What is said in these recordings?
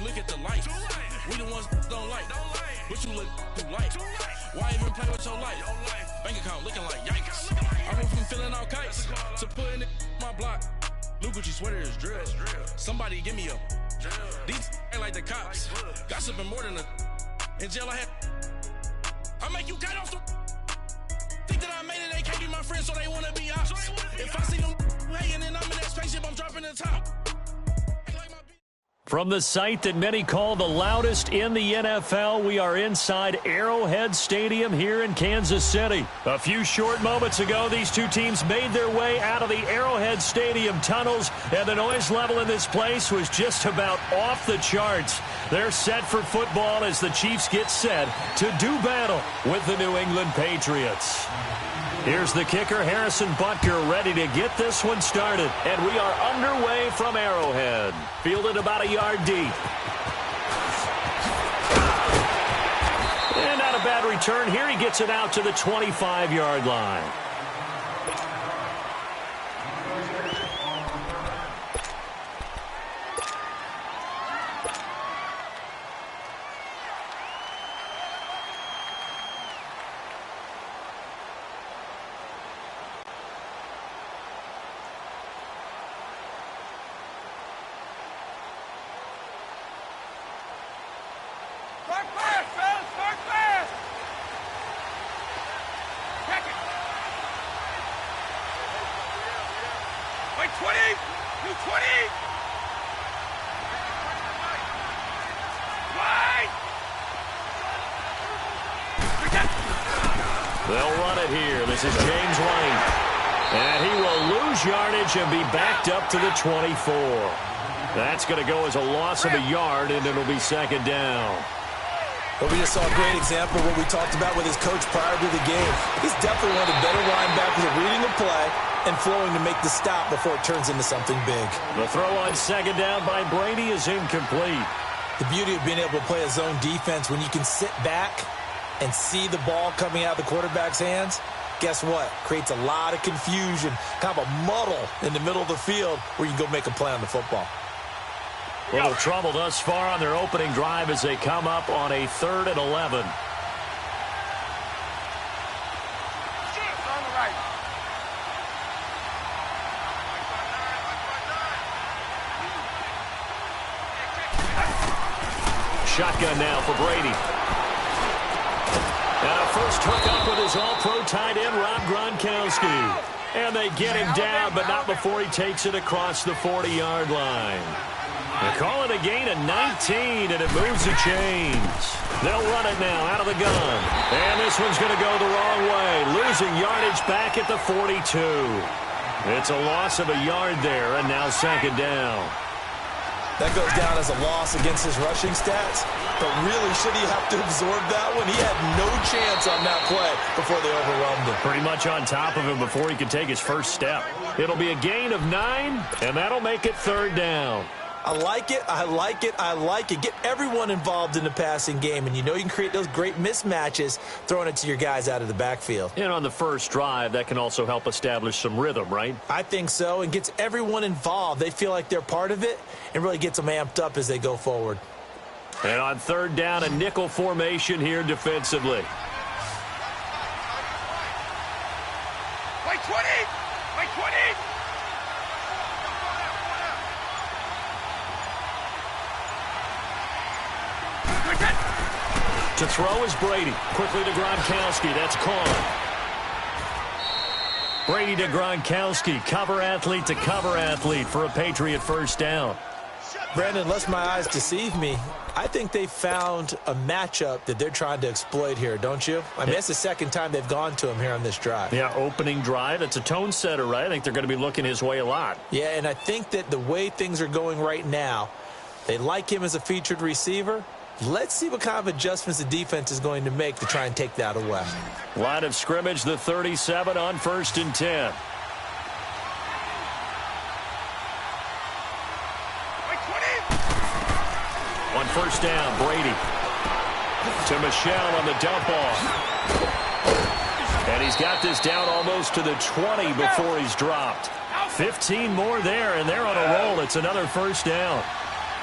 look at the light. We the ones don't like. But you look too light. Why even play with your life? Bank account looking like yikes. I went from feeling all kites to putting it in my block. Blue Gucci sweater is drill. Somebody give me a. These ain't like the cops. Gossiping more than a. In jail I had. I make you cut off the. Think that I made it, they can't be my friends, so they wanna be ops. If I see them hanging and I'm in that spaceship, I'm dropping the top. From the site that many call the loudest in the NFL, we are inside Arrowhead Stadium here in Kansas City. A few short moments ago, these two teams made their way out of the Arrowhead Stadium tunnels, and the noise level in this place was just about off the charts. They're set for football as the Chiefs get set to do battle with the New England Patriots. Here's the kicker, Harrison Butker, ready to get this one started. And we are underway from Arrowhead. Fielded about a yard deep. And not a bad return here. He gets it out to the 25-yard line. They'll run it here. This is James White. And he will lose yardage and be backed up to the 24. That's going to go as a loss of a yard, and it'll be second down. Well, we just saw a great example of what we talked about with his coach prior to the game. He's definitely one of the better linebackers at reading the play and flowing to make the stop before it turns into something big. The throw on second down by Brady is incomplete. The beauty of being able to play a zone defense when you can sit back and see the ball coming out of the quarterback's hands, guess what? Creates a lot of confusion, kind of a muddle in the middle of the field where you can go make a play on the football. Little trouble thus far on their opening drive as they come up on a 3rd and 11. Shotgun now for Brady. And a first hookup with his all-pro tight end, Rob Gronkowski. And they get him down, but not before he takes it across the 40-yard line. They call it a gain of 19, and it moves the chains. They'll run it now out of the gun. And this one's going to go the wrong way, losing yardage back at the 42. It's a loss of a yard there, and now second down. That goes down as a loss against his rushing stats, but really, should he have to absorb that one? He had no chance on that play before they overwhelmed him. Pretty much on top of him before he could take his first step. It'll be a gain of 9, and that'll make it third down. I like it, I like it, I like it. Get everyone involved in the passing game, and you know you can create those great mismatches throwing it to your guys out of the backfield. And on the first drive, that can also help establish some rhythm, right? I think so, and gets everyone involved. They feel like they're part of it, and really gets them amped up as they go forward. And on third down, a nickel formation here defensively. Wait, 20! Wait, 20! To throw is Brady. Quickly to Gronkowski. That's caught. Brady to Gronkowski. Cover athlete to cover athlete for a Patriot first down. Brandon, unless my eyes deceive me, I think they found a matchup that they're trying to exploit here, don't you? I mean, it's the second time they've gone to him here on this drive. Yeah, opening drive. It's a tone setter, right? I think they're going to be looking his way a lot. Yeah, and I think that the way things are going right now, they like him as a featured receiver. Let's see what kind of adjustments the defense is going to make to try and take that away. Line of scrimmage, the 37 on 1st and 10. On first down, Brady to Michelle on the dump off. And he's got this down almost to the 20 before he's dropped. 15 more there, and they're on a roll. It's another first down.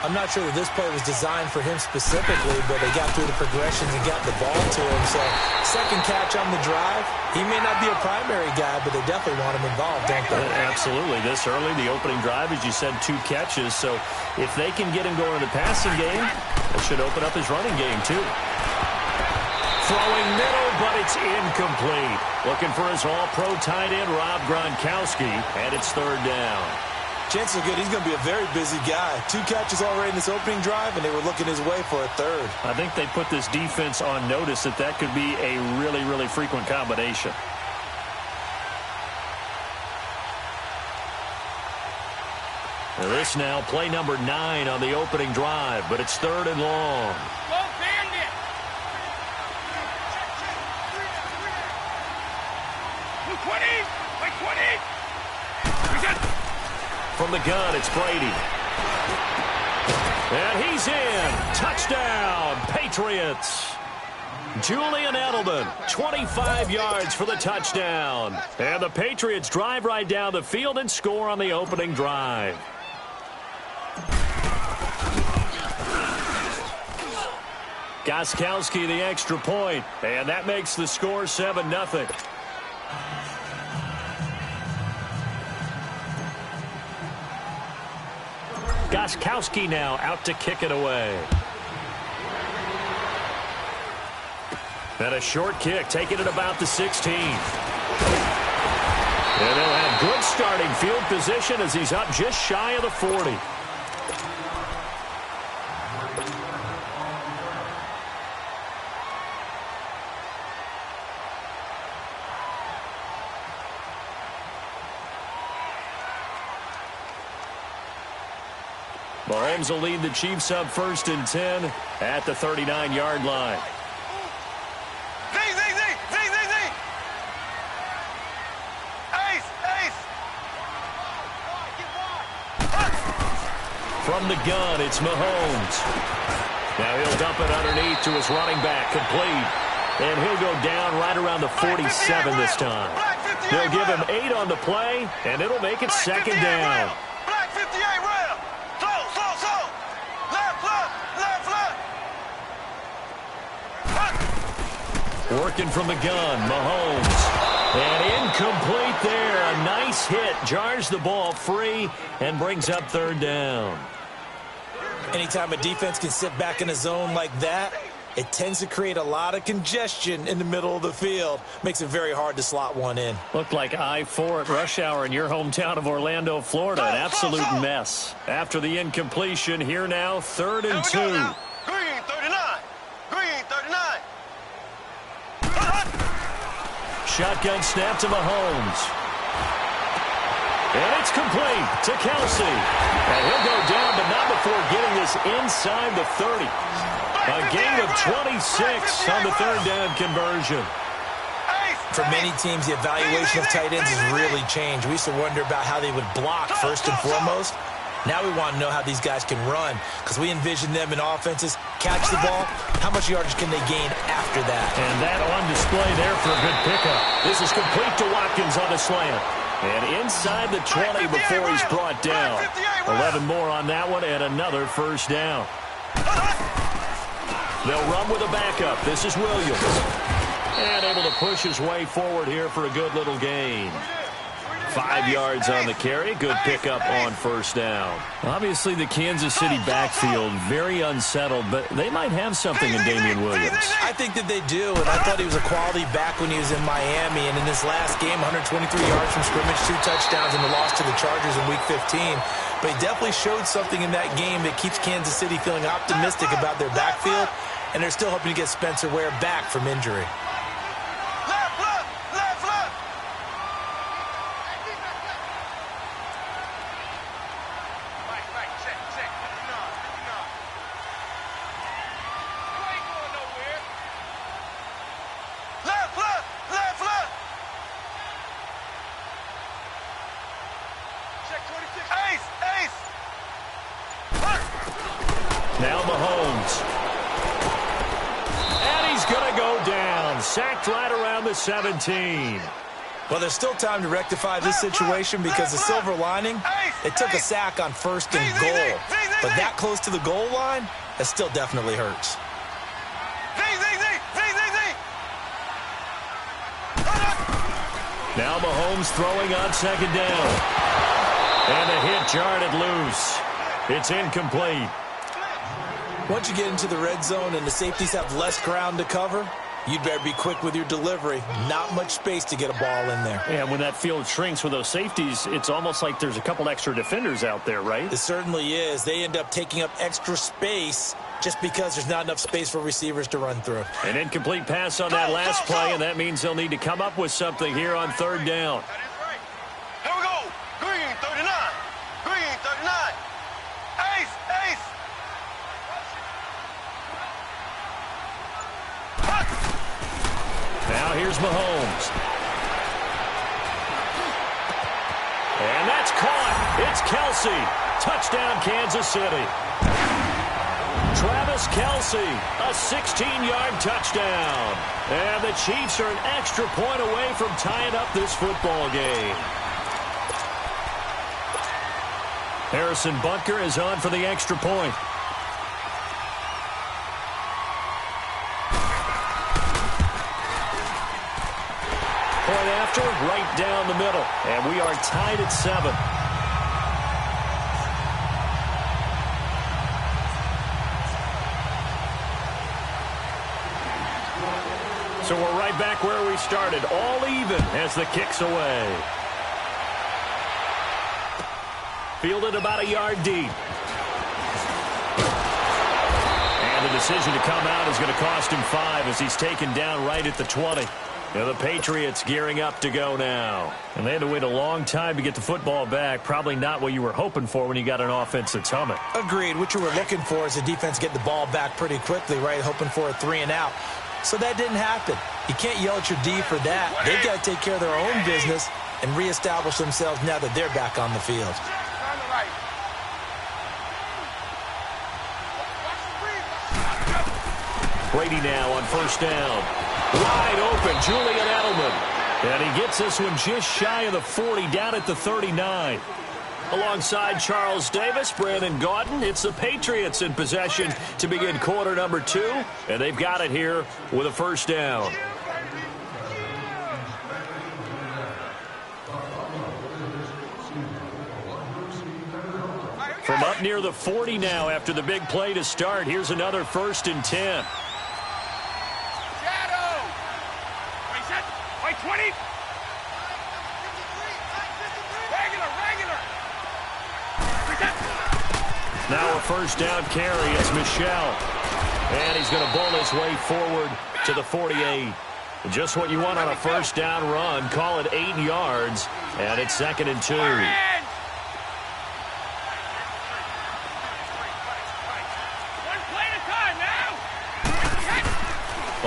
I'm not sure that this play was designed for him specifically, but they got through the progressions and got the ball to him. So, second catch on the drive. He may not be a primary guy, but they definitely want him involved, don't they? Absolutely. This early, the opening drive, as you said, 2 catches. So, if they can get him going in the passing game, it should open up his running game, too. Throwing middle, but it's incomplete. Looking for his all-pro tight end, Rob Gronkowski, and it's 3rd down. Chances are good he's going to be a very busy guy. 2 catches already in this opening drive, and they were looking his way for a 3rd. I think they put this defense on notice that could be a really, really frequent combination. This now, play number 9 on the opening drive, but it's 3rd and long. Go Bandit! Blue 20! White 20! Present! From the gun, it's Brady. And he's in. Touchdown, Patriots. Julian Edelman, 25 yards for the touchdown. And the Patriots drive right down the field and score on the opening drive. Gostkowski the extra point, and that makes the score 7-0. Gostkowski now out to kick it away. And a short kick, taking it about the 16. And they'll have good starting field position as he's up just shy of the 40. Mahomes will lead the Chiefs up 1st and 10 at the 39-yard line. From the gun, it's Mahomes. Now he'll dump it underneath to his running back, complete. And he'll go down right around the 47 this time. They'll give him 8 on the play, and it'll make it 2nd down. Working from the gun, Mahomes. And incomplete there. A nice hit. Jars the ball free and brings up 3rd down. Anytime a defense can sit back in a zone like that, it tends to create a lot of congestion in the middle of the field. Makes it very hard to slot one in. Looked like I-4 at rush hour in your hometown of Orlando, Florida. An absolute mess. After the incompletion, here now, 3rd and 2. Green 39. Green 39. Shotgun snap to Mahomes. And it's complete to Kelsey. And he'll go down, but not before getting this inside the 30. A gain of 26 on the 3rd down conversion. For many teams, the evaluation of tight ends has really changed. We used to wonder about how they would block first and foremost. Now we want to know how these guys can run, because we envision them in offenses catch the ball. How much yardage can they gain after that? And that on display there for a good pickup. This is complete to Watkins on a slant. And inside the 20 before he's brought down. 11 more on that one and another 1st down. They'll run with a backup. This is Williams. And able to push his way forward here for a good little gain. 5 yards on the carry. Good pickup on 1st down. Obviously, the Kansas City backfield very unsettled, but they might have something in Damian Williams. I think that they do, and I thought he was a quality back when he was in Miami. And in this last game, 123 yards from scrimmage, 2 touchdowns, and the loss to the Chargers in Week 15. But he definitely showed something in that game that keeps Kansas City feeling optimistic about their backfield, and they're still hoping to get Spencer Ware back from injury. Now Mahomes. And he's going to go down. Sacked right around the 17. Well, there's still time to rectify this situation because the silver lining, it took a sack on 1st and goal. But that close to the goal line, that still definitely hurts. Now Mahomes throwing on second down. And the hit jarred it loose. It's incomplete. Once you get into the red zone and the safeties have less ground to cover, you'd better be quick with your delivery. Not much space to get a ball in there. And when that field shrinks with those safeties, it's almost like there's a couple extra defenders out there, right? It certainly is. They end up taking up extra space just because there's not enough space for receivers to run through. An incomplete pass on that last play, and that means they'll need to come up with something here on third down. Here we go. Green 39. Green 39. Ace, ace. Now here's Mahomes. And that's caught. It's Kelsey. Touchdown, Kansas City. Travis Kelsey, a 16-yard touchdown. And the Chiefs are an extra point away from tying up this football game. Harrison Butker is on for the extra point. Point after, right down the middle. And we are tied at 7. So we're right back where we started, all even as the kick's away. Fielded about a yard deep. And the decision to come out is going to cost him 5 as he's taken down right at the 20. Now the Patriots gearing up to go now. And they had to wait a long time to get the football back. Probably not what you were hoping for when you got an offense that's humming. Agreed. What you were looking for is the defense get the ball back pretty quickly, right? Hoping for a 3 and out. So that didn't happen. You can't yell at your D for that. They've got to take care of their own business and reestablish themselves now that they're back on the field. Brady now on first down. Wide open, Julian Edelman. And he gets this one just shy of the 40, down at the 39. Alongside Charles Davis, Brandon Gaudin, it's the Patriots in possession to begin quarter number 2. And they've got it here with a first down. From up near the 40 now after the big play to start, here's another 1st and 10. Shadow. 20. Now a first down carry. It's Michelle. And he's going to bull his way forward to the 48. Just what you want on a first down run. Call it 8 yards. And it's 2nd and 2.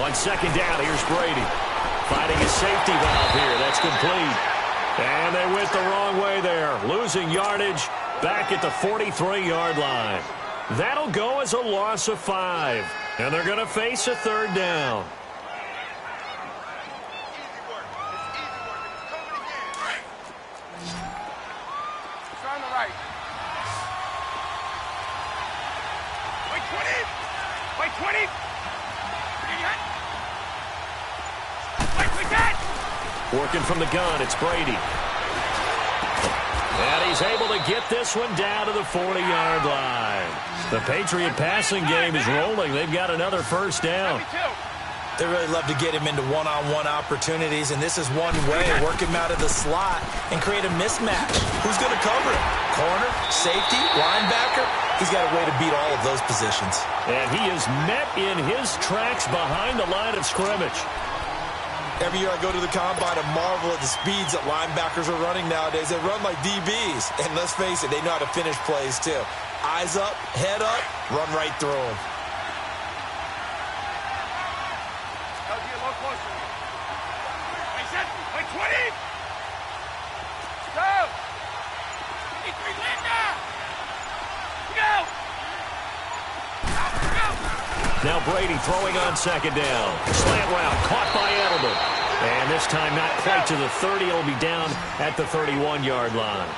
On second down, here's Brady. Finding his safety valve here. That's complete. And they went the wrong way there. Losing yardage back at the 43-yard line. That'll go as a loss of 5. And they're going to face a 3rd down. It's on the right. Wait, 20. Wait, 20. Working from the gun, it's Brady. And he's able to get this one down to the 40-yard line. The Patriot passing game is rolling. They've got another first down. They really love to get him into one-on-one opportunities, and this is one way. Work him out of the slot and create a mismatch. Who's going to cover it? Corner, safety, linebacker? He's got a way to beat all of those positions. And he is met in his tracks behind the line of scrimmage. Every year I go to the combine and marvel at the speeds that linebackers are running nowadays. They run like DBs. And let's face it, they know how to finish plays too. Eyes up, head up, run right through them. Wait, 20. Go. 23, Linda. Go. Now Brady throwing on second down. Slant route caught by Edelman. And this time not quite to the 30. It'll be down at the 31-yard line.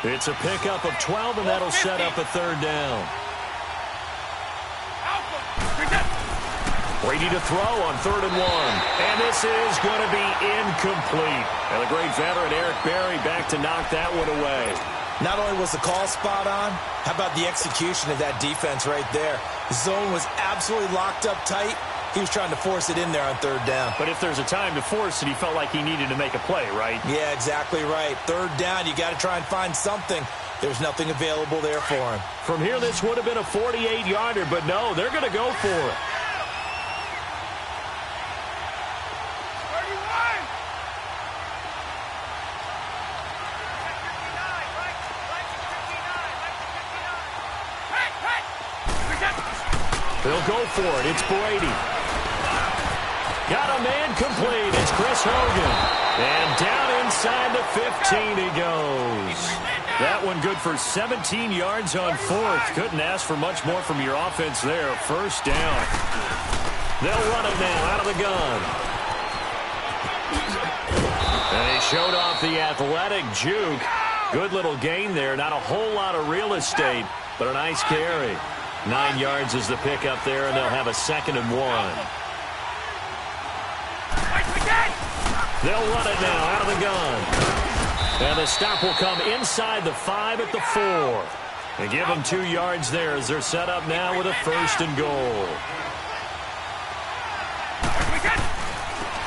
It's a pickup of 12, and that'll set up a third down. Brady to throw on 3rd and 1. And this is going to be incomplete. And the great veteran Eric Berry back to knock that one away. Not only was the call spot on, how about the execution of that defense right there? The zone was absolutely locked up tight. He was trying to force it in there on 3rd down. But if there's a time to force it, he felt like he needed to make a play, right? Yeah, exactly right. 3rd down, you got to try and find something. There's nothing available there for him. From here, this would have been a 48-yarder, but no, they're going to go for it. They'll go for it. It's Brady. Got a man complete. It's Chris Hogan. And down inside the 15 he goes. That one good for 17 yards on 4th. Couldn't ask for much more from your offense there. 1st down. They'll run it now out of the gun. And he showed off the athletic juke. Good little gain there. Not a whole lot of real estate, but a nice carry. 9 yards is the pickup there, and they'll have a 2nd and 1. They'll run it now out of the gun. And the stop will come inside the 5 at the 4. They give them 2 yards there as they're set up now with a 1st and goal.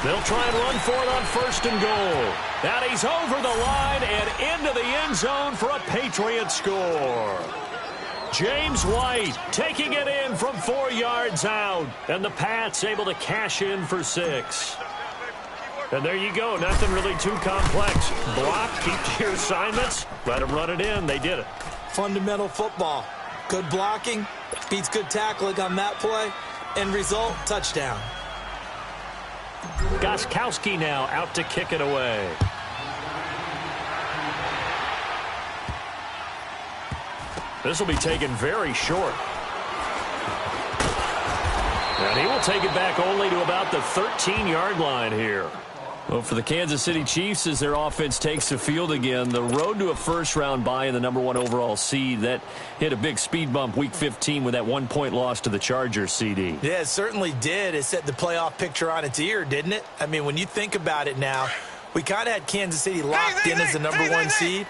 They'll try and run for it on 1st and goal. And he's over the line and into the end zone for a Patriot score. James White taking it in from 4 yards out. And the Pats able to cash in for 6. And there you go. Nothing really too complex. Block, keep to your assignments, let them run it in. They did it. Fundamental football. Good blocking beats good tackling on that play. End result, touchdown. Gostkowski now out to kick it away. This will be taken very short. And he will take it back only to about the 13-yard line here. Well, for the Kansas City Chiefs, as their offense takes the field again, the road to a first-round bye in the #1 overall seed, that hit a big speed bump Week 15 with that 1-point loss to the Chargers, CD. Yeah, it certainly did. It set the playoff picture on its ear, didn't it? I mean, when you think about it now, we kind of had Kansas City locked in as the #1 seed,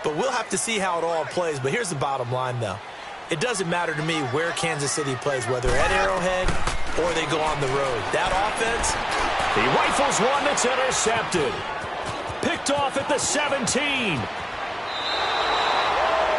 but we'll have to see how it all plays. But here's the bottom line, though. It doesn't matter to me where Kansas City plays, whether at Arrowhead or they go on the road. That offense, he rifles one that's intercepted. Picked off at the 17.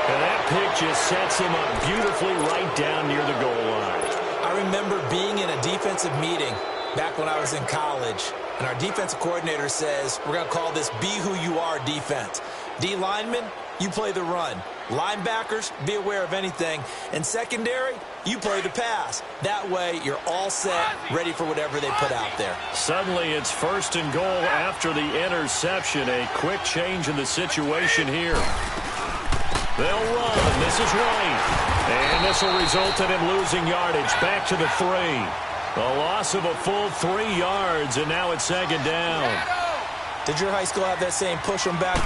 And that pick just sets him up beautifully right down near the goal line. I remember being in a defensive meeting back when I was in college, and our defensive coordinator says, we're going to call this Be Who You Are defense. D linemen, you play the run. Linebackers, be aware of anything. And secondary, you play the pass. That way, you're all set, ready for whatever they put out there. Suddenly, it's 1st and goal after the interception. A quick change in the situation here. They'll run. This is White. And this will result in him losing yardage. Back to the 3. A loss of a full 3 yards, and now it's 2nd down. Did your high school have that same push 'em back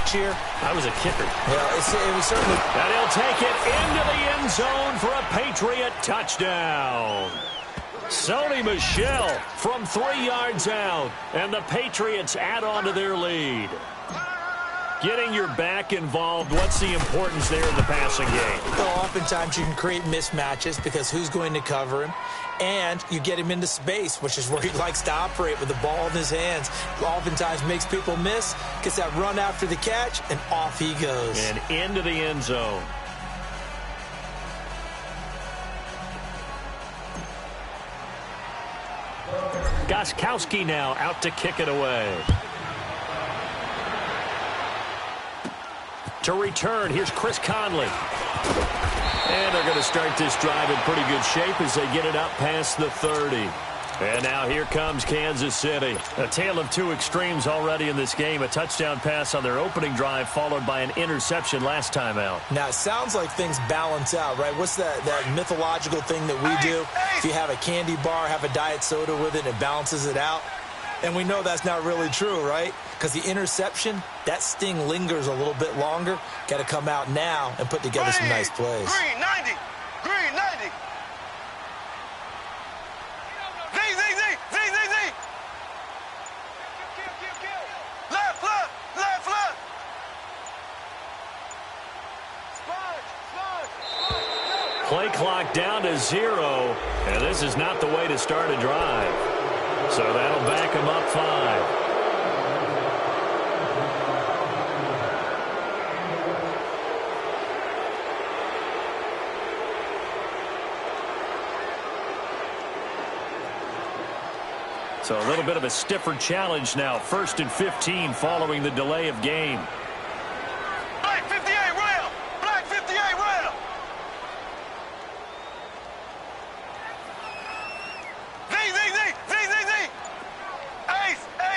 cheer? I was a kicker. Well, it was certainly. And he'll take it into the end zone for a Patriot touchdown. Sony Michel from 3 yards out, and the Patriots add on to their lead. Getting your back involved, what's the importance there in the passing game? Well, oftentimes you can create mismatches because who's going to cover him? And you get him into space, which is where he likes to operate with the ball in his hands. Oftentimes makes people miss, gets that run after the catch, and off he goes. And into the end zone. Gostkowski now out to kick it away. To return, here's Chris Conley. And they're going to start this drive in pretty good shape as they get it up past the 30. And now here comes Kansas City. A tale of two extremes already in this game. A touchdown pass on their opening drive followed by an interception last time out. Now, it sounds like things balance out, right? What's that mythological thing that we do? If you have a candy bar, have a diet soda with it, it balances it out. And we know that's not really true, right? Because the interception, that sting lingers a little bit longer. Got to come out now and put together some nice plays. Green 90. Green 90. Z. Left. Play clock down to 0, and this is not the way to start a drive. So that'll back them up 5. So a little bit of a stiffer challenge now. 1st and 15 following the delay of game. Black 58 rail. Black 58 rail. Z.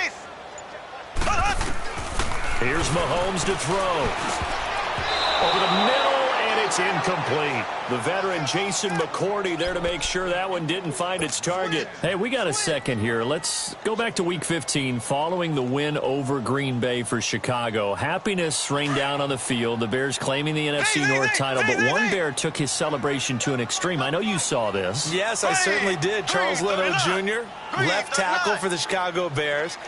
Ace. Here's Mahomes to throw. Over the middle, and it's incomplete. The veteran Jason McCourty there to make sure that one didn't find its target. Hey, we got a second here. Let's go back to Week 15 following the win over Green Bay for Chicago. Happiness rained down on the field. The Bears claiming the NFC North title, but one Bear took his celebration to an extreme. I know you saw this. Yes, I certainly did. Charles Leno Jr., left tackle for the Chicago Bears,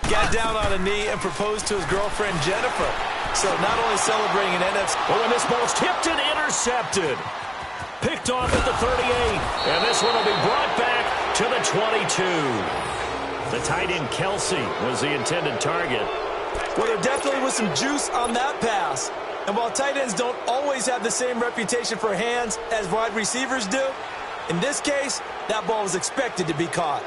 got down on a knee and proposed to his girlfriend Jennifer. So not only celebrating an NFC... Oh, and this ball's tipped and intercepted. Picked off at the 38. And this one will be brought back to the 22. The tight end Kelsey was the intended target. Well, there definitely was some juice on that pass. And while tight ends don't always have the same reputation for hands as wide receivers do, in this case, that ball was expected to be caught.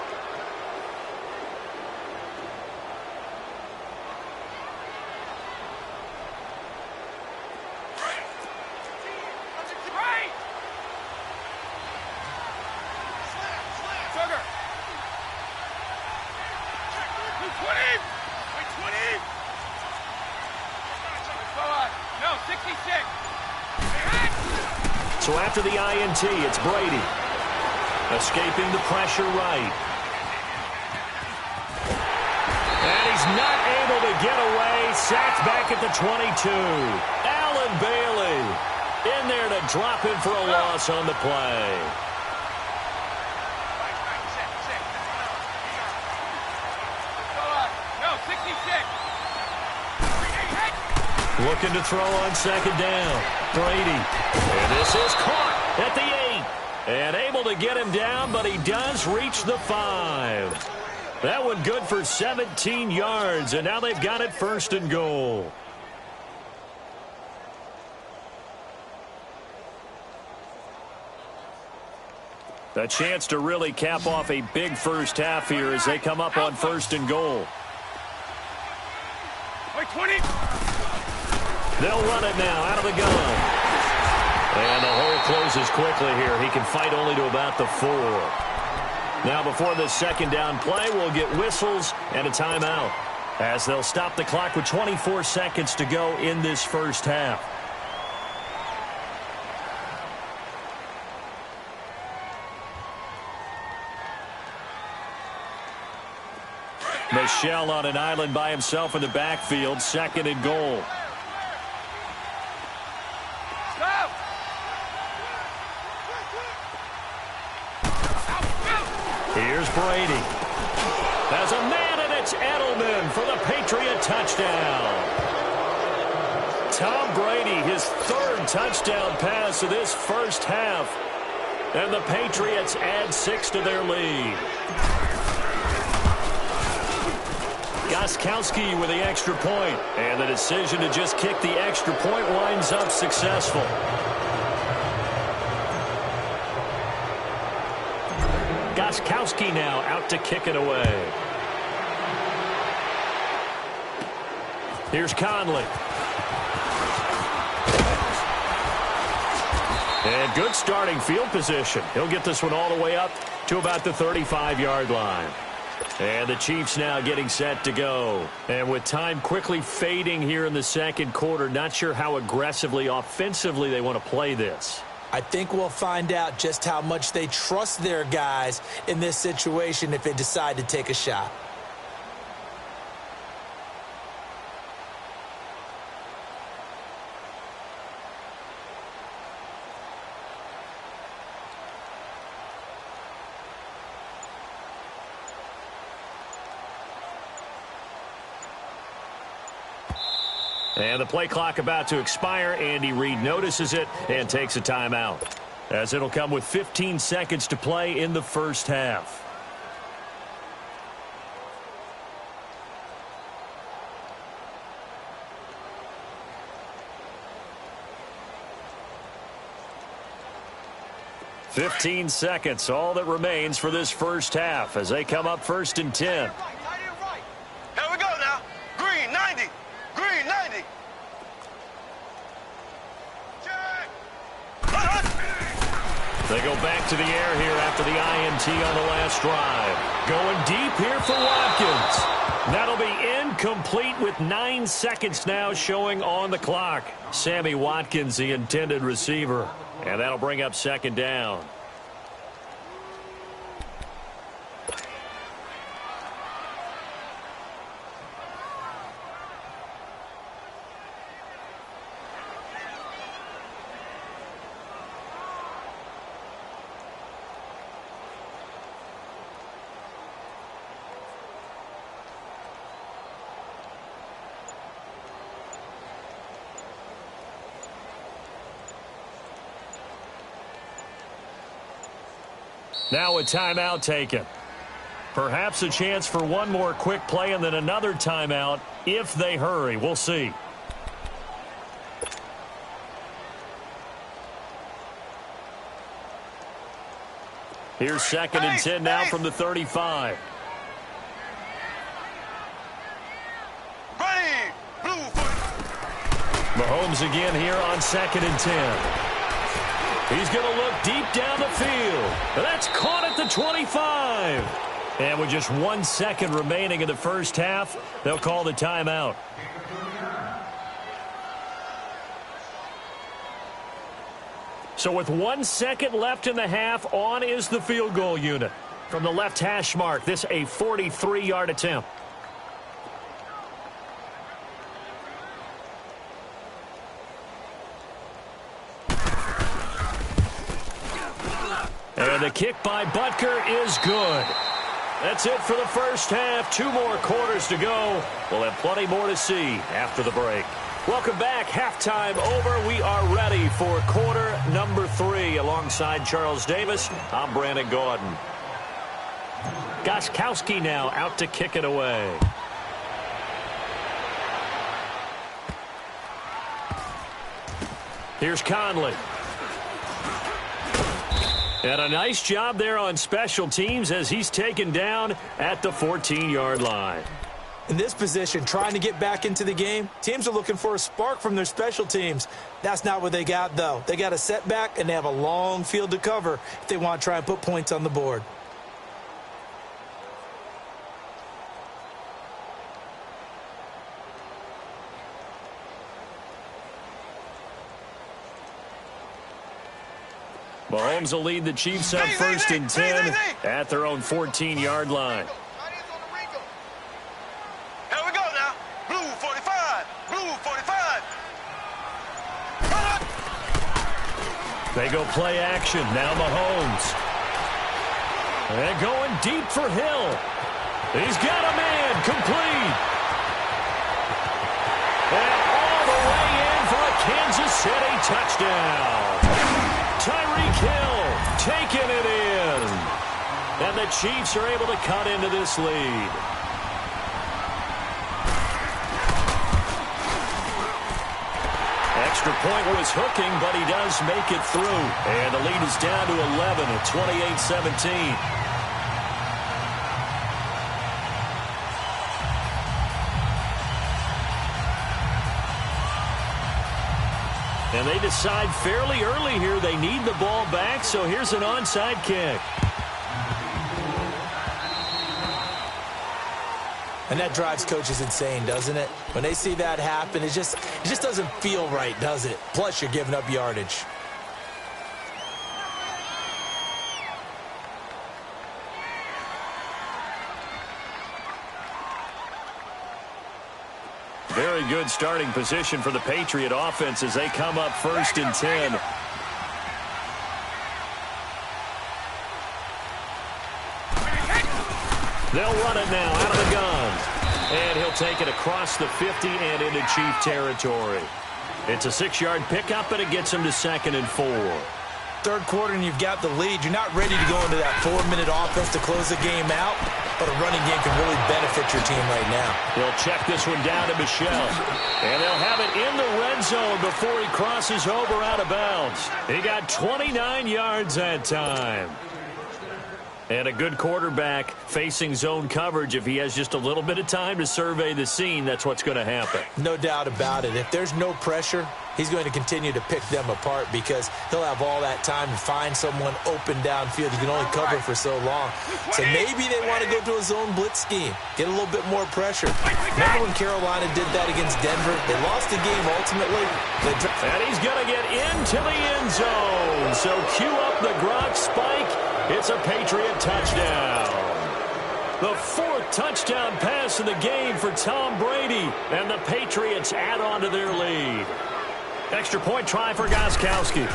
So after the INT, it's Brady. Escaping the pressure right. And he's not able to get away. Sacked back at the 22. Alan Bailey in there to drop him for a loss on the play. Looking to throw on second down. Brady. And this is caught at the 8. And able to get him down, but he does reach the 5. That one good for 17 yards, and now they've got it 1st and goal. A chance to really cap off a big first half here as they come up on 1st and goal. 20. They'll run it now out of the gun. And the hole closes quickly here. He can fight only to about the 4. Now before the second down play, we'll get whistles and a timeout as they'll stop the clock with 24 seconds to go in this first half. Michel on an island by himself in the backfield, 2nd and goal. Here's Brady. There's a man, and it's Edelman for the Patriot touchdown. Tom Brady, his 3rd touchdown pass of this first half. And the Patriots add 6 to their lead. Gostkowski with the extra point. And the decision to just kick the extra point winds up successful. Gostkowski now out to kick it away. Here's Conley. And good starting field position. He'll get this one all the way up to about the 35-yard line. And the Chiefs now getting set to go. And with time quickly fading here in the second quarter, not sure how aggressively, offensively they want to play this. I think we'll find out just how much they trust their guys in this situation if they decide to take a shot. And the play clock about to expire. Andy Reid notices it and takes a timeout, as it'll come with 15 seconds to play in the first half. "15 seconds, all that remains for this first half as they come up 1st and 10. Here we go now. Green 90. Green 90. They go back to the air here after the INT on the last drive. Going deep here for Watkins. That'll be incomplete with 9 seconds now showing on the clock. Sammy Watkins, the intended receiver. And that'll bring up 2nd down. Now a timeout taken. Perhaps a chance for one more quick play and then another timeout if they hurry. We'll see. Here's 2nd and 10 now from the 35. Ready. Blue foot. Mahomes again here on 2nd and 10. He's going to look deep down the field. That's caught at the 25. And with just 1 second remaining in the first half, they'll call the timeout. So with 1 second left in the half, on is the field goal unit. From the left hash mark, this a 43-yard attempt. And the kick by Butker is good. That's it for the first half. 2 more quarters to go. We'll have plenty more to see after the break. Welcome back. Halftime over. We are ready for quarter number 3. Alongside Charles Davis, I'm Brandon Gaudin. Gostkowski now out to kick it away. Here's Conley. And a nice job there on special teams as he's taken down at the 14-yard line. In this position, trying to get back into the game, teams are looking for a spark from their special teams. That's not what they got, though. They got a setback, and they have a long field to cover if they want to try and put points on the board. Mahomes will lead the Chiefs up 1st and 10 at their own 14-yard line. Here we go now. Blue 45. Blue 45. They go play action. Now Mahomes. And going deep for Hill. He's got a man complete. And all the way in for a Kansas City touchdown. Tyreek Hill taking it in. And the Chiefs are able to cut into this lead. Extra point was hooking, but he does make it through. And the lead is down to 11 at 28-17. And they decide fairly early here they need the ball back, so here's an onside kick. And that drives coaches insane, doesn't it? When they see that happen, it just doesn't feel right, does it? Plus, you're giving up yardage. Very good starting position for the Patriot offense as they come up 1st and 10. They'll run it now out of the gun. And he'll take it across the 50 and into Chief territory. It's a 6-yard pickup, and it gets him to 2nd and 4. Third quarter and you've got the lead. You're not ready to go into that 4-minute offense to close the game out, but a running game can really benefit your team right now. They'll check this one down to Michelle. And they'll have it in the red zone before he crosses over out of bounds. He got 29 yards that time. And a good quarterback facing zone coverage. If he has just a little bit of time to survey the scene, that's what's going to happen. No doubt about it. If there's no pressure, he's going to continue to pick them apart because he'll have all that time to find someone open downfield. He can only cover for so long. So maybe they want to go to a zone blitz scheme, get a little bit more pressure. Remember when Carolina did that against Denver? They lost the game ultimately. And he's going to get into the end zone. So cue up the Gronk spike. It's a Patriot touchdown. The 4th touchdown pass of the game for Tom Brady. And the Patriots add on to their lead. Extra point try for Gostkowski.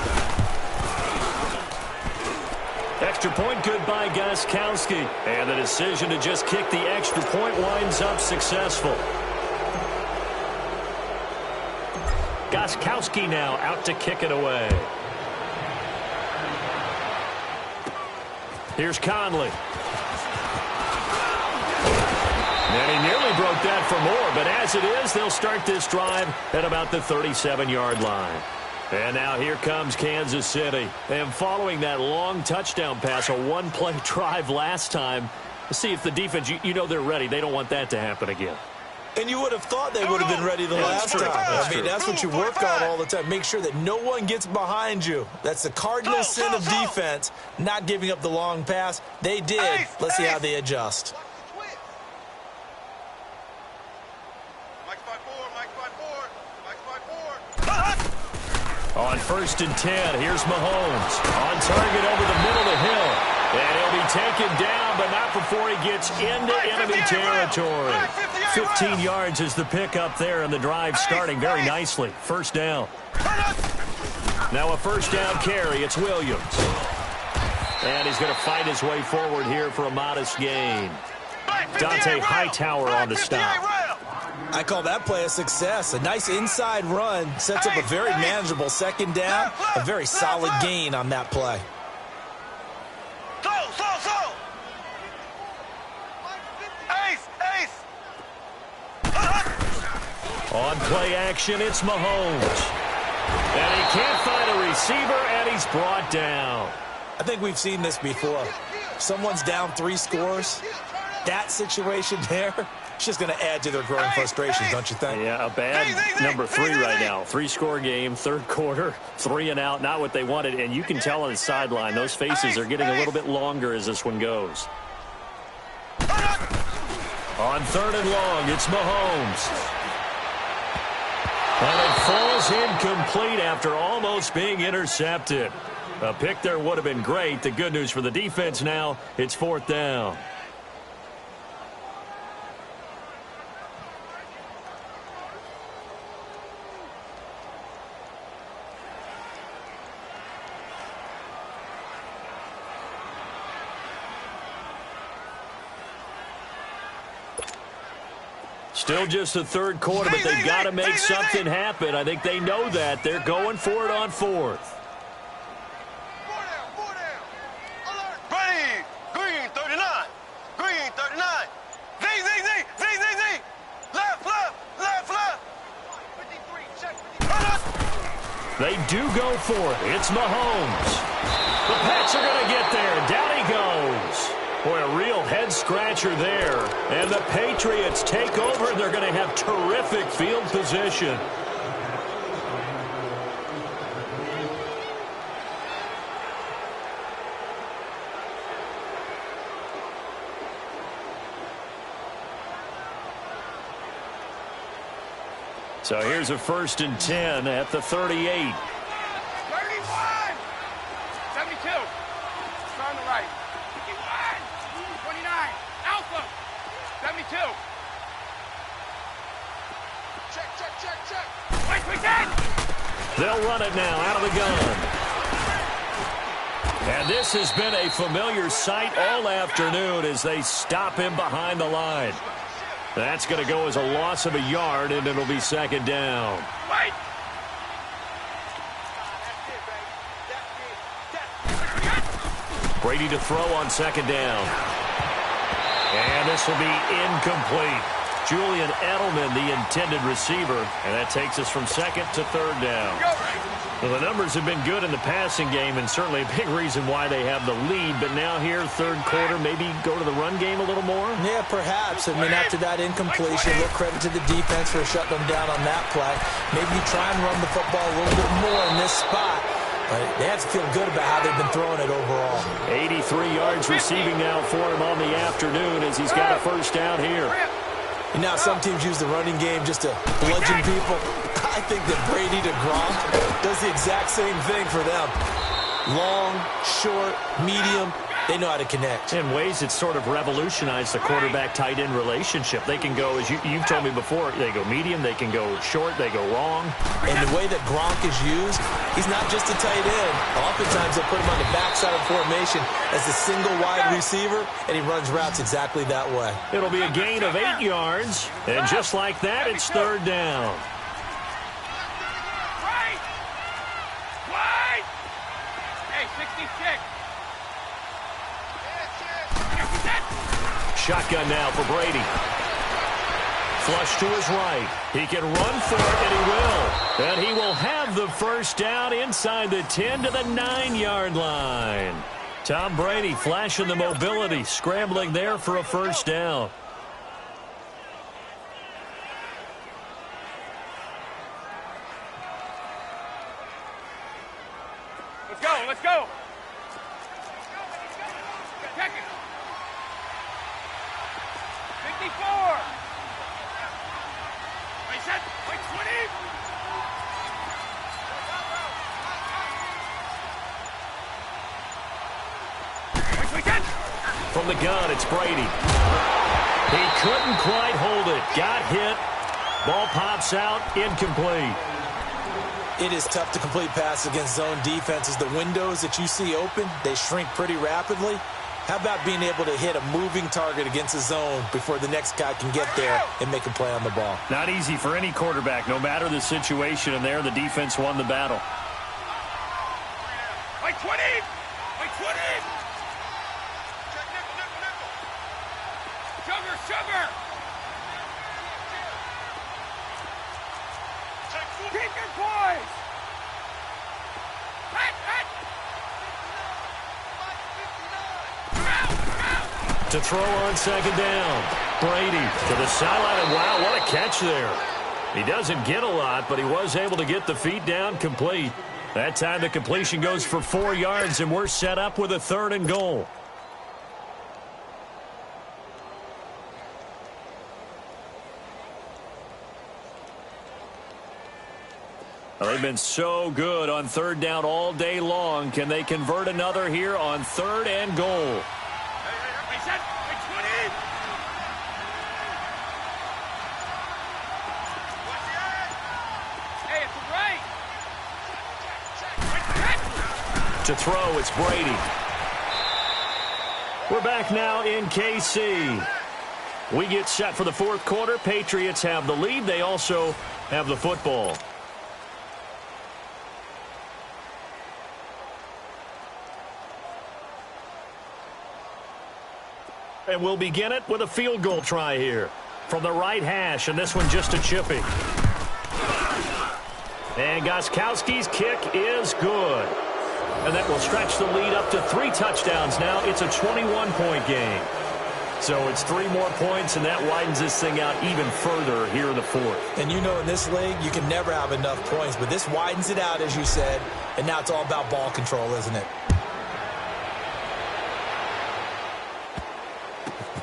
Extra point good by Gostkowski. And the decision to just kick the extra point winds up successful. Gostkowski now out to kick it away. Here's Conley. And he nearly broke that for more, but as it is, they'll start this drive at about the 37-yard line. And now here comes Kansas City. And following that long touchdown pass, a one-play drive last time, let's see if the defense, you know they're ready. They don't want that to happen again. And you would have thought they would have been ready the last time. I mean, that's what you work on all the time. Make sure that no one gets behind you. That's the cardinal sin of defense, not giving up the long pass. They did. Let's see how they adjust. On 1st and 10, here's Mahomes. On target over the middle of the hill. And he'll be taken down, but not before he gets into enemy territory. 15 yards is the pickup there, and the drive starting very nicely. 1st down. Now a 1st down carry. It's Williams. And he's going to fight his way forward here for a modest gain. Dante Hightower on the stop. I call that play a success. A nice inside run sets up a very manageable 2nd down. A very solid gain on that play. On play action, it's Mahomes. And he can't find a receiver, and he's brought down. I think we've seen this before. Someone's down 3 scores. That situation there, it's just going to add to their growing frustrations, don't you think? Yeah, a bad number 3 right now. 3-score game, 3rd quarter, 3 and out, not what they wanted. And you can tell on the sideline, those faces are getting a little bit longer as this one goes. On 3rd and long, it's Mahomes. And it falls incomplete after almost being intercepted. A pick there would have been great. The good news for the defense now, it's 4th down. Still just the 3rd quarter, but they've got to make something happen. I think they know that. They're going for it on 4th. Ready, green 39, green 39. Z. Left. 53, check 53. They do go for it. It's Mahomes. The Pats are going to get there. Down he goes. Boy, a real head-scratcher there. And the Patriots take over, and they're going to have terrific field position. So here's a 1st and 10 at the 38. 31! 72. On the right. 29. Alpha. 72. Check. Wait, we can! They'll run it now out of the gun. And this has been a familiar sight all afternoon as they stop him behind the line. That's going to go as a loss of a yard, and it'll be second down. Wait. Brady to throw on second down. And this will be incomplete. Julian Edelman, the intended receiver, and that takes us from second to third down. Well, the numbers have been good in the passing game, and certainly a big reason why they have the lead. But now here, third quarter, maybe go to the run game a little more? Yeah, perhaps. I mean, after that incompletion, a little credit to the defense for shutting them down on that play. Maybe you try and run the football a little bit more in this spot. But they have to feel good about how they've been throwing it overall. 83 yards receiving now for him on the afternoon as he's got a first down here. You know, some teams use the running game just to bludgeon people. I think that Brady to Gronk does the exact same thing for them. Long, short, medium, they know how to connect. In ways, it's sort of revolutionized the quarterback-tight end relationship. They can go, as you've told me before, they go medium, they can go short, they go long. And the way that Gronk is used, he's not just a tight end. Oftentimes, they'll put him on the backside of formation as a single wide receiver, and he runs routes exactly that way. It'll be a gain of 8 yards, and just like that, it's third down. Wait! Hey, 66. Shotgun now for Brady. Flush to his right. He can run for it, and he will. And he will have the first down inside the 10 to the 9-yard line. Tom Brady flashing the mobility, scrambling there for a first down. Let's go, let's go. Check it. 54. Wait, set. Wait, 20. Wait, set. From the gun, it's Brady. He couldn't quite hold it. Got hit. Ball pops out, incomplete. It is tough to complete passes against zone defenses. The windows that you see open, they shrink pretty rapidly. How about being able to hit a moving target against a zone before the next guy can get there and make a play on the ball? Not easy for any quarterback, no matter the situation, and there the defense won the battle. Wait, 20. Wait, 20. Sugar, sugar. Keep your poise. To throw on second down. Brady to the sideline, and wow, what a catch there. He doesn't get a lot, but he was able to get the feet down complete. That time the completion goes for 4 yards, and we're set up with a 3rd and goal. Well, they've been so good on 3rd down all day long. Can they convert another here on 3rd and goal? Wait, set. Wait, 20. Hey, it's right. To throw, it's Brady. We're back now in KC. We get set for the 4th quarter. Patriots have the lead. They also have the football. And we'll begin it with a field goal try here from the right hash, and this one just a chippy. And Gostkowski's kick is good. And that will stretch the lead up to 3 touchdowns now. It's a 21-point game. So it's 3 more points, and that widens this thing out even further here in the 4th. And you know in this league, you can never have enough points, but this widens it out, as you said, and now it's all about ball control, isn't it?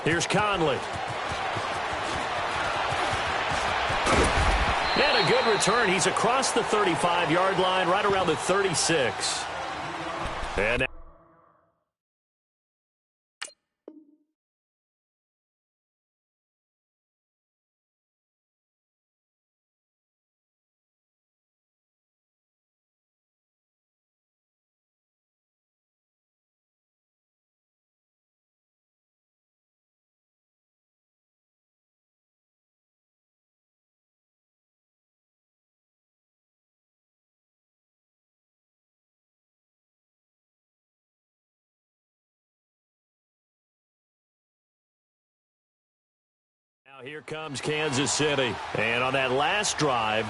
Here's Conley. And a good return. He's across the 35-yard line, right around the 36. And Now here comes Kansas City. And on that last drive,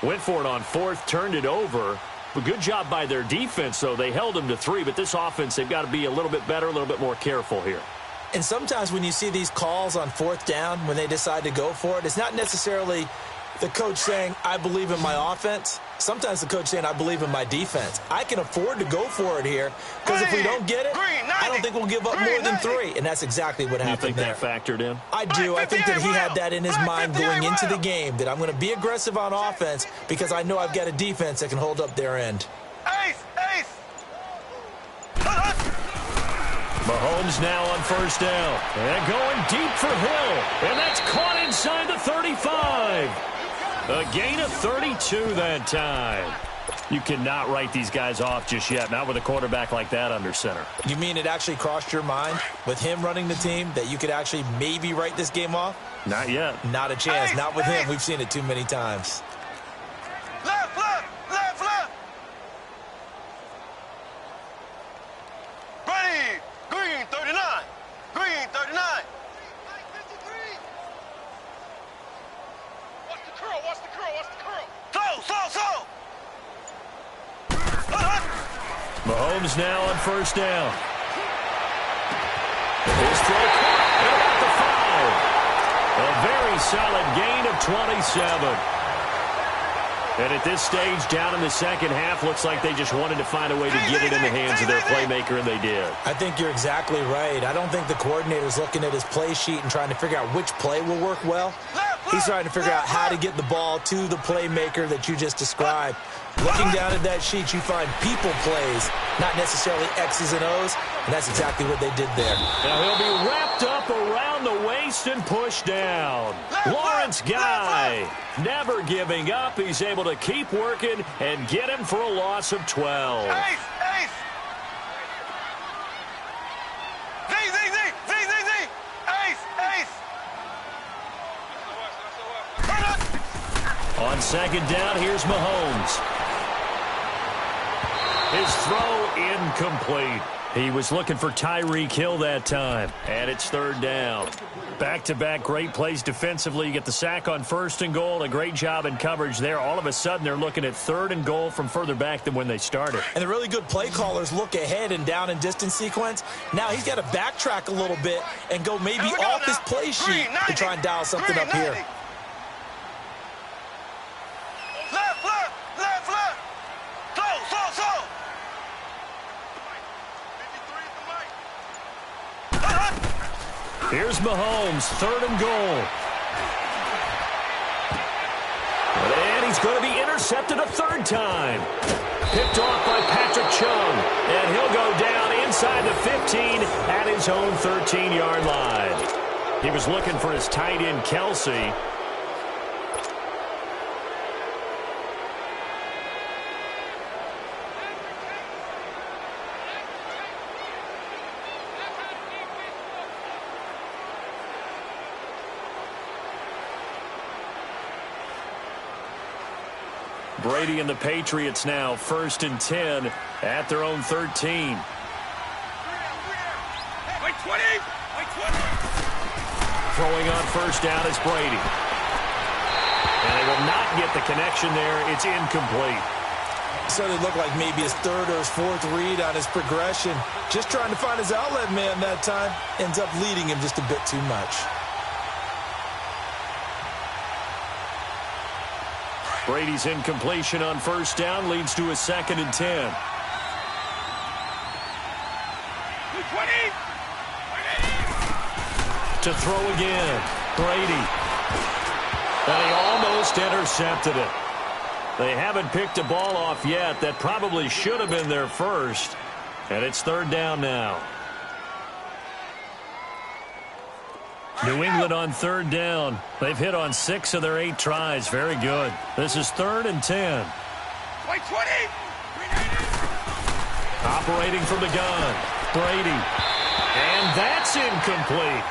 went for it on fourth, turned it over. A good job by their defense, though. They held them to 3, but this offense, they've got to be a little bit better, a little bit more careful here. And sometimes when you see these calls on fourth down, when they decide to go for it, it's not necessarily the coach saying, I believe in my offense. Sometimes the coach saying, I believe in my defense. I can afford to go for it here because if we don't get it, I don't think we'll give up more than 3. And that's exactly what happened there. You think that factored in? I do. I think that he had that in his mind going into the game, that I'm going to be aggressive on offense because I know I've got a defense that can hold up their end. Ace! Mahomes now on first down. And going deep for Hill. And that's caught inside the 35. A gain of 32 that time. You cannot write these guys off just yet, not with a quarterback like that under center. You mean it actually crossed your mind with him running the team that you could actually maybe write this game off? Not yet. Not a chance. Not with him. We've seen it too many times. Left! Ready! Green 39! Green 39! Watch the curl! Slow! Mahomes now on first down. His throw caught at about the 5. A very solid gain of 27. And at this stage, down in the second half, looks like they just wanted to find a way to get it in the hands of their playmaker, and they did. I think you're exactly right. I don't think the coordinator's looking at his play sheet and trying to figure out which play will work well. He's trying to figure out how to get the ball to the playmaker that you just described. Looking down at that sheet, you find people plays, not necessarily X's and O's, and that's exactly what they did there. Now he'll be wrapped up around the waist and pushed down. Lawrence Guy, never giving up. He's able to keep working and get him for a loss of 12. Ace! Z! Ace! On second down, here's Mahomes. His throw incomplete. He was looking for Tyreek Hill that time. And it's third down. Back-to-back great plays defensively. You get the sack on first and goal. A great job in coverage there. All of a sudden, they're looking at third and goal from further back than when they started. And the really good play callers look ahead and down and distance sequence. Now he's got to backtrack a little bit and go maybe off his play sheet to try and dial something up here. Slow! Here's Mahomes, third and goal. And he's going to be intercepted a third time. Picked off by Patrick Chung. And he'll go down inside the 15 at his own 13-yard line. He was looking for his tight end, Kelsey. Brady and the Patriots now first and 10 at their own 13. Wait 20! Throwing on first down is Brady. And they will not get the connection there. It's incomplete. So it looked like maybe his third or his fourth read on his progression. Just trying to find his outlet man that time. Ends up leading him just a bit too much. Brady's incompletion on first down leads to a second and 10. 20! To throw again, Brady. And he almost intercepted it. They haven't picked a ball off yet. That probably should have been their first. And it's third down now. New England on third down. They've hit on 6 of their 8 tries. Very good. This is third and 10. Wait 20! Operating from the gun, Brady. And that's incomplete.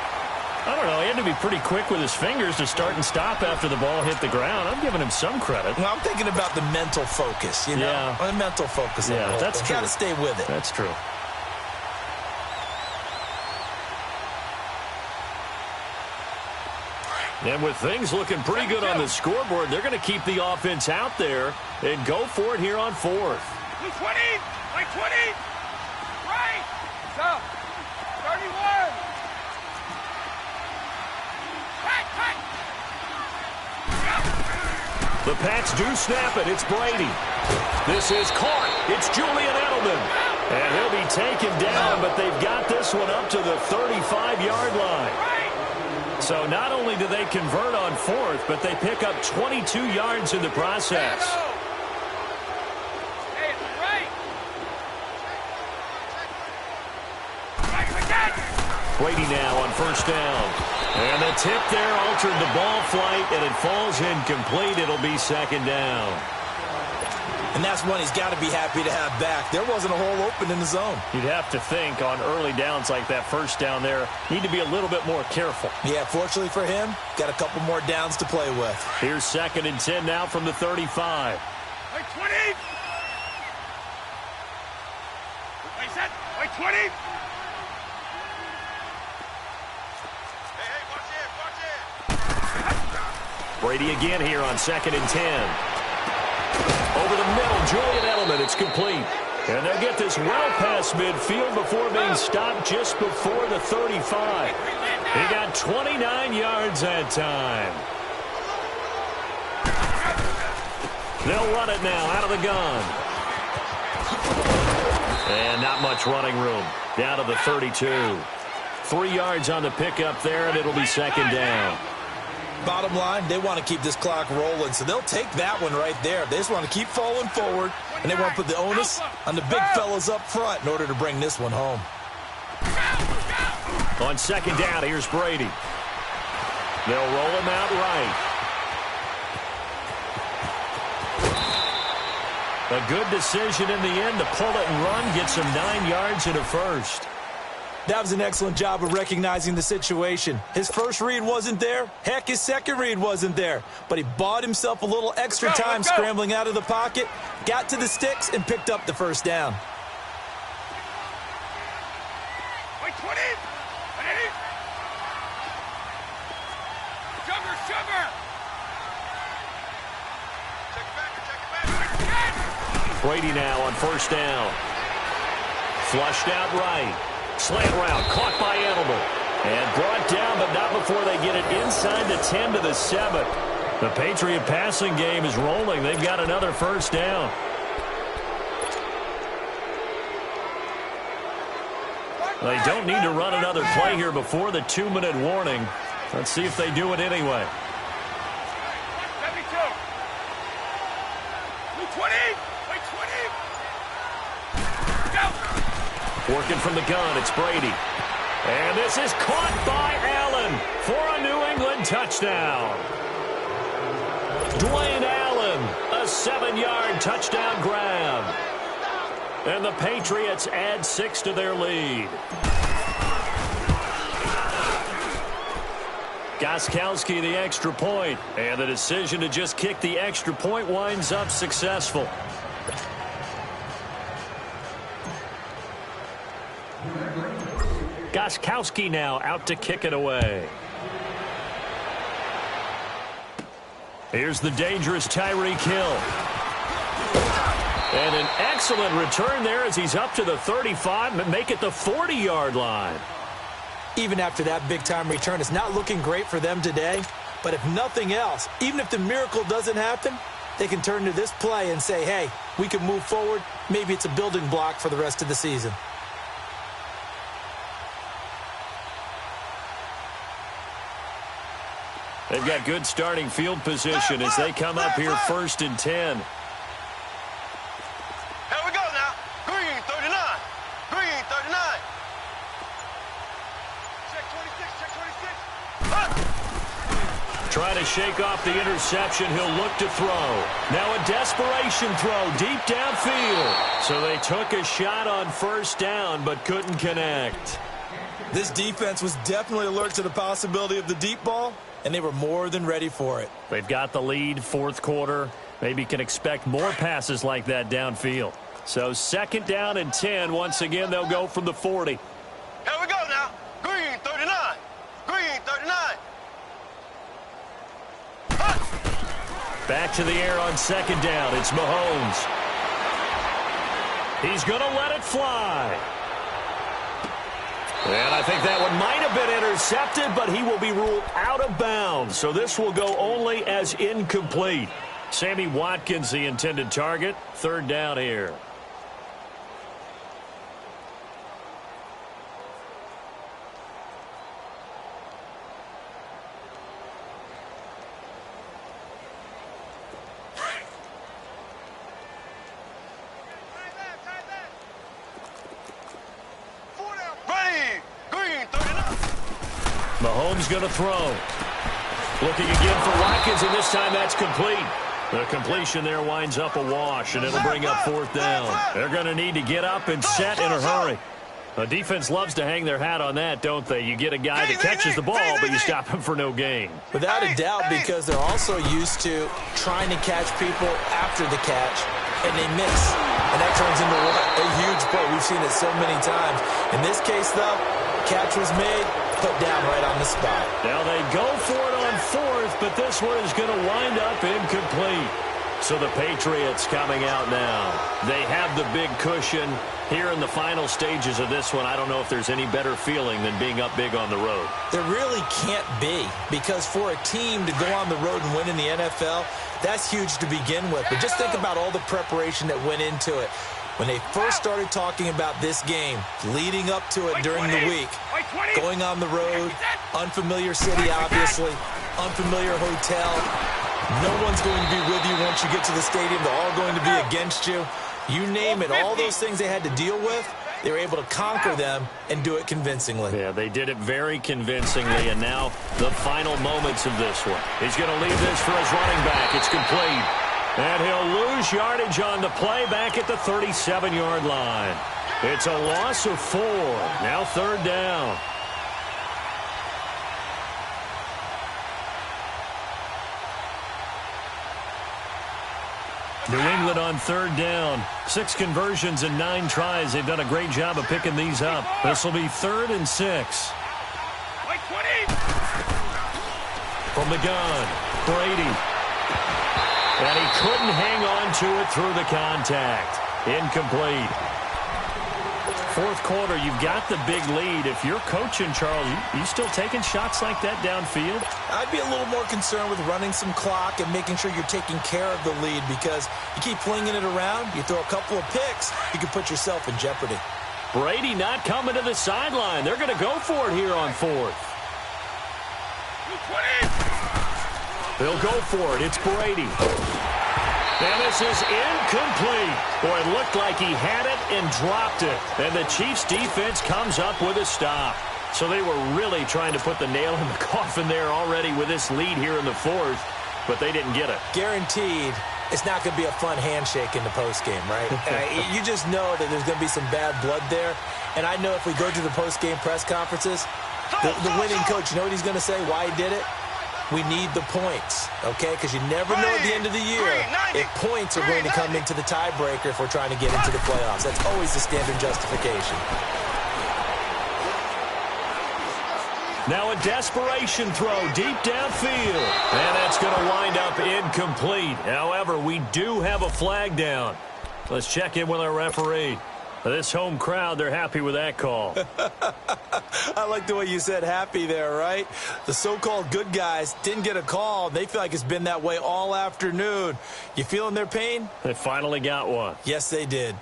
I don't know. He had to be pretty quick with his fingers to start and stop after the ball hit the ground. I'm giving him some credit. Well, I'm thinking about the mental focus, you know? Yeah. The mental focus. Yeah, that's true. Got to stay with it. That's true. And with things looking pretty good on the scoreboard, they're going to keep the offense out there and go for it here on fourth. 20, like 20, right, stop, 31, cut. The Pats do snap it. It's Brady. This is caught. It's Julian Edelman. And he'll be taken down, but they've got this one up to the 35-yard line. So not only do they convert on fourth, but they pick up 22 yards in the process. Brady now on first down. And the tip there altered the ball flight, and it falls incomplete. It'll be second down. And that's one he's got to be happy to have back. There wasn't a hole open in the zone. You'd have to think on early downs like that first down there, need to be a little bit more careful. Yeah, fortunately for him, got a couple more downs to play with. Here's 2nd and 10 now from the 35. Like 20. Replace that. Like 20. Hey, watch it. Brady again here on 2nd and 10. Over the middle, Julian Edelman. It's complete. And they'll get this well past midfield before being stopped just before the 35. He got 29 yards that time. They'll run it now out of the gun. And not much running room. Down to the 32. 3 yards on the pickup there, and it'll be second down. Bottom line, they want to keep this clock rolling, so they'll take that one right there. They just want to keep falling forward, and they want to put the onus on the big fellas up front in order to bring this one home. On second down, here's Brady. They'll roll him out right. A good decision in the end to pull it and run, gets him 9 yards and a first. That was an excellent job of recognizing the situation. His first read wasn't there. Heck, his second read wasn't there. But he bought himself a little extra time scrambling out of the pocket, got to the sticks, and picked up the first down. Like 20. Sugar. Check it back. Brady now on first down. Flushed out right. Slant route caught by Edelman. And brought down, but not before they get it inside the 10 to the 7. The Patriot passing game is rolling. They've got another first down. They don't need to run another play here before the 2-minute warning. Let's see if they do it anyway. 72. 20. Like 20. Go. Working from the gun, it's Brady. And this is caught by Allen for a New England touchdown. Dwayne Allen, a 7-yard touchdown grab. And the Patriots add 6 to their lead. Gostkowski the extra point, and the decision to just kick the extra point winds up successful. Gostkowski now out to kick it away. Here's the dangerous Tyreek Hill. And an excellent return there as he's up to the 35 and make it the 40-yard line. Even after that big-time return, it's not looking great for them today. But if nothing else, even if the miracle doesn't happen, they can turn to this play and say, hey, we can move forward. Maybe it's a building block for the rest of the season. They've got good starting field position as they come up here 1st and 10. Here we go now. Green 39. Green 39. Check 26. Check 26. Trying to shake off the interception. He'll look to throw. Now a desperation throw deep downfield. So they took a shot on first down but couldn't connect. This defense was definitely alert to the possibility of the deep ball, and they were more than ready for it. They've got the lead, 4th quarter. Maybe can expect more passes like that downfield. So 2nd down and 10. Once again, they'll go from the 40. Here we go now. Green 39. Green 39. Back to the air on second down. It's Mahomes. He's going to let it fly. And I think that one might have been intercepted, but he will be ruled out of bounds. So this will go only as incomplete. Sammy Watkins, the intended target. Third down here. Mahomes going to throw. Looking again for Watkins, and this time that's complete. The completion there winds up a wash, and it'll bring up fourth down. They're going to need to get up and set in a hurry. The defense loves to hang their hat on that, don't they? You get a guy that catches the ball, but you stop him for no gain. Without a doubt, because they're also used to trying to catch people after the catch, and they miss. And that turns into a huge play. We've seen it so many times. In this case, though, catch was made, put down right on the spot. Now they go for it on fourth, but this one is going to wind up incomplete. So the Patriots coming out now. They have the big cushion here in the final stages of this one. I don't know if there's any better feeling than being up big on the road. There really can't be, because for a team to go on the road and win in the NFL, that's huge to begin with. But just think about all the preparation that went into it. When they first started talking about this game, leading up to it during the week, going on the road, unfamiliar city, obviously, unfamiliar hotel. No one's going to be with you once you get to the stadium. They're all going to be against you. You name it, all those things they had to deal with, they were able to conquer them and do it convincingly. Yeah, they did it very convincingly, and now the final moments of this one. He's going to leave this for his running back. It's complete. And he'll lose yardage on the play back at the 37-yard line. It's a loss of 4. Now third down. New England on third down. 6 conversions and 9 tries. They've done a great job of picking these up. This will be 3rd and 6. From the gun, Brady. And he couldn't hang on to it through the contact. Incomplete. Fourth quarter, you've got the big lead. If you're coaching, Charles, you still taking shots like that downfield? I'd be a little more concerned with running some clock and making sure you're taking care of the lead, because you keep flinging it around, you throw a couple of picks, you can put yourself in jeopardy. Brady not coming to the sideline. They're going to go for it here on fourth. They'll go for it. It's Brady. And this is incomplete. Boy, it looked like he had it and dropped it. And the Chiefs defense comes up with a stop. So they were really trying to put the nail in the coffin there already with this lead here in the fourth, but they didn't get it. Guaranteed it's not going to be a fun handshake in the postgame, right? You just know that there's going to be some bad blood there. And I know if we go to the postgame press conferences, the winning coach, you know what he's going to say, why he did it? We need the points, okay? Because you never know at the end of the year if points are going to come into the tiebreaker if we're trying to get into the playoffs. That's always the standard justification. Now a desperation throw deep downfield. And that's going to wind up incomplete. However, we do have a flag down. Let's check in with our referee. This home crowd, they're happy with that call. I like the way you said happy there, right? The so-called good guys didn't get a call. They feel like it's been that way all afternoon. You feeling their pain? They finally got one. Yes, they did.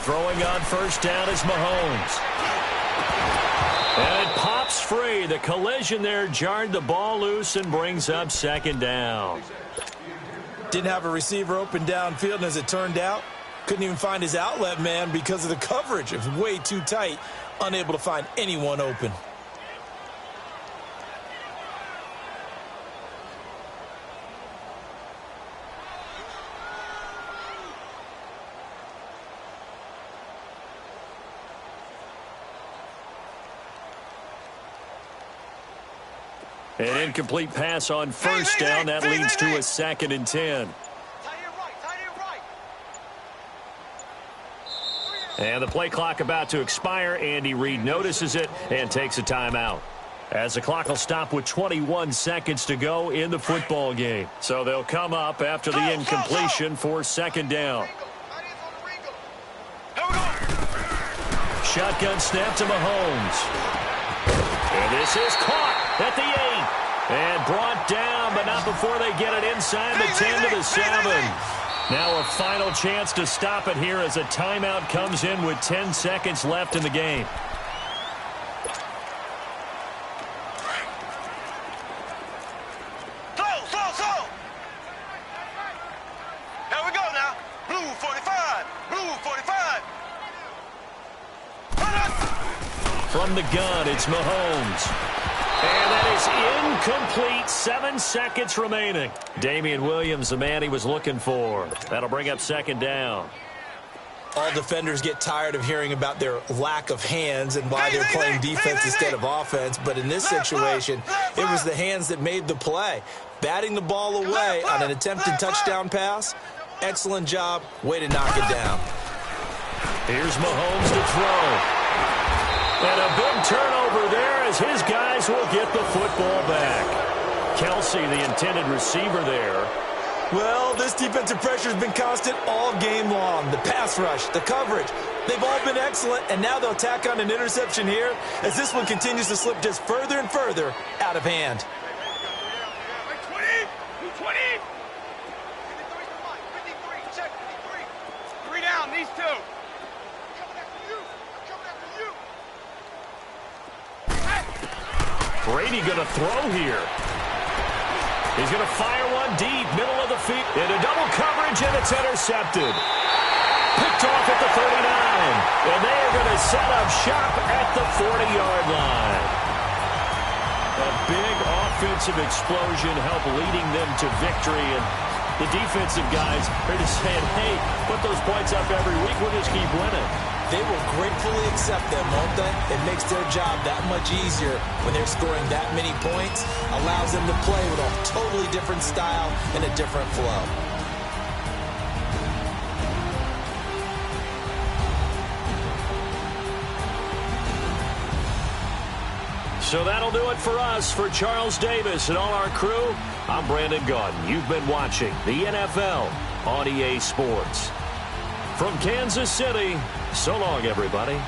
Throwing on first down is Mahomes. And it pops free. The collision there jarred the ball loose and brings up second down. Didn't have a receiver open downfield, and as it turned out, couldn't even find his outlet man because of the coverage. It was way too tight, unable to find anyone open. An incomplete pass on first down. That leads to a 2nd and 10. And the play clock about to expire. Andy Reid notices it and takes a timeout. As the clock will stop with 21 seconds to go in the football game. So they'll come up after the incompletion for 2nd down. Shotgun snap to Mahomes. And this is caught at the 8. And brought down, but not before they get it inside the 10 to the 7. Now a final chance to stop it here as a timeout comes in with 10 seconds left in the game. Slow. Here we go now. Blue 45. Blue 45. From the gun, it's Mahomes. And that is incomplete. 7 seconds remaining. Damian Williams, the man he was looking for. That'll bring up 2nd down. All defenders get tired of hearing about their lack of hands and why they're playing defense instead of offense. But in this situation, it was the hands that made the play. Batting the ball away on an attempted touchdown pass. Excellent job. Way to knock it down. Here's Mahomes to throw. And a big turnover there as his guys will get the football back. Kelsey, the intended receiver there. Well, this defensive pressure has been constant all game long. The pass rush, the coverage, they've all been excellent, and now they'll tack on an interception here as this one continues to slip just further and further out of hand. 20. 3 down, these 2. Brady going to throw here. He's going to fire one deep, middle of the field. Into double coverage, and it's intercepted. Picked off at the 39. And they are going to set up shop at the 40-yard line. A big offensive explosion helped leading them to victory. And the defensive guys are just saying, hey, put those points up every week. We'll just keep winning. They will gratefully accept them, won't they? It makes their job that much easier when they're scoring that many points. Allows them to play with a totally different style and a different flow. So that'll do it for us. For Charles Davis and all our crew, I'm Brandon Gaudin. You've been watching the NFL on EA Sports. From Kansas City, so long, everybody.